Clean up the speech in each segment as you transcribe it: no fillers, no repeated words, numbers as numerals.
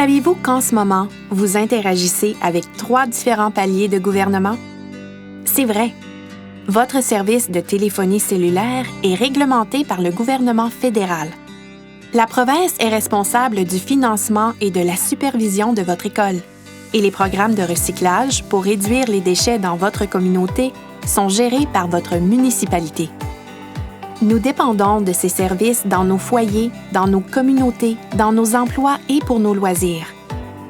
Saviez-vous qu'en ce moment, vous interagissez avec 3 différents paliers de gouvernement? C'est vrai. Votre service de téléphonie cellulaire est réglementé par le gouvernement fédéral. La province est responsable du financement et de la supervision de votre école. Et les programmes de recyclage pour réduire les déchets dans votre communauté sont gérés par votre municipalité. Nous dépendons de ces services dans nos foyers, dans nos communautés, dans nos emplois et pour nos loisirs.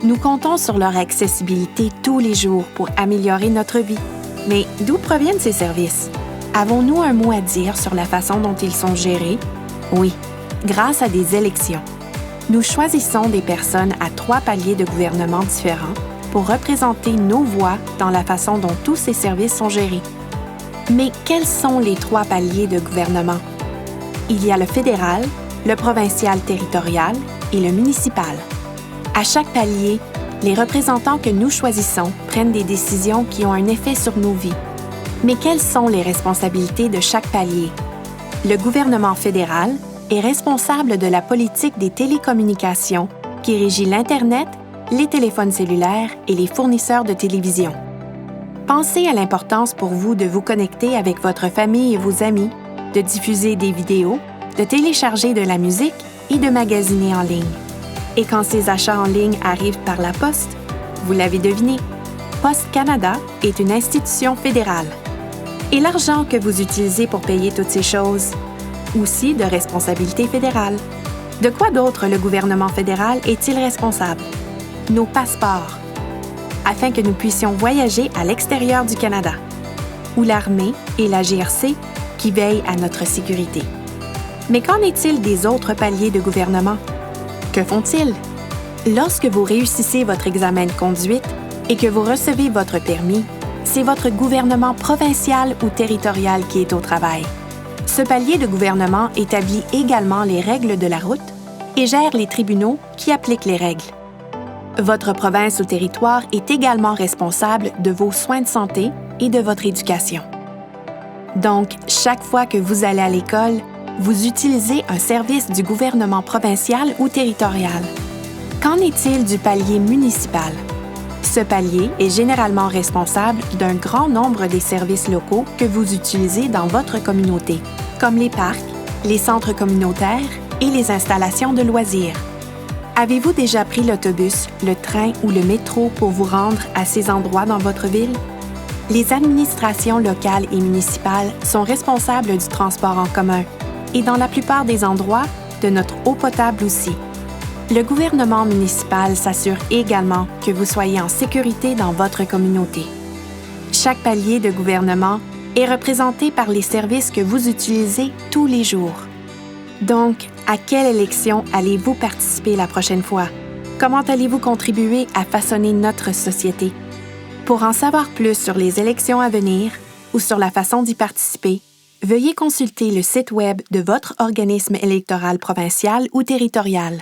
Nous comptons sur leur accessibilité tous les jours pour améliorer notre vie. Mais d'où proviennent ces services? Avons-nous un mot à dire sur la façon dont ils sont gérés? Oui, grâce à des élections. Nous choisissons des personnes à 3 paliers de gouvernement différents pour représenter nos voix dans la façon dont tous ces services sont gérés. Mais quels sont les 3 paliers de gouvernement? Il y a le fédéral, le provincial territorial et le municipal. À chaque palier, les représentants que nous choisissons prennent des décisions qui ont un effet sur nos vies. Mais quelles sont les responsabilités de chaque palier? Le gouvernement fédéral est responsable de la politique des télécommunications qui régit l'Internet, les téléphones cellulaires et les fournisseurs de télévision. Pensez à l'importance pour vous de vous connecter avec votre famille et vos amis, de diffuser des vidéos, de télécharger de la musique et de magasiner en ligne. Et quand ces achats en ligne arrivent par la poste, vous l'avez deviné, Poste Canada est une institution fédérale. Et l'argent que vous utilisez pour payer toutes ces choses, aussi de responsabilité fédérale. De quoi d'autre le gouvernement fédéral est-il responsable? Nos passeports, afin que nous puissions voyager à l'extérieur du Canada, ou l'armée et la GRC qui veillent à notre sécurité. Mais qu'en est-il des autres paliers de gouvernement? Que font-ils? Lorsque vous réussissez votre examen de conduite et que vous recevez votre permis, c'est votre gouvernement provincial ou territorial qui est au travail. Ce palier de gouvernement établit également les règles de la route et gère les tribunaux qui appliquent les règles. Votre province ou territoire est également responsable de vos soins de santé et de votre éducation. Donc, chaque fois que vous allez à l'école, vous utilisez un service du gouvernement provincial ou territorial. Qu'en est-il du palier municipal? Ce palier est généralement responsable d'un grand nombre des services locaux que vous utilisez dans votre communauté, comme les parcs, les centres communautaires et les installations de loisirs. Avez-vous déjà pris l'autobus, le train ou le métro pour vous rendre à ces endroits dans votre ville? Les administrations locales et municipales sont responsables du transport en commun et dans la plupart des endroits, de notre eau potable aussi. Le gouvernement municipal s'assure également que vous soyez en sécurité dans votre communauté. Chaque palier de gouvernement est représenté par les services que vous utilisez tous les jours. Donc, à quelle élection allez-vous participer la prochaine fois? Comment allez-vous contribuer à façonner notre société? Pour en savoir plus sur les élections à venir ou sur la façon d'y participer, veuillez consulter le site Web de votre organisme électoral provincial ou territorial.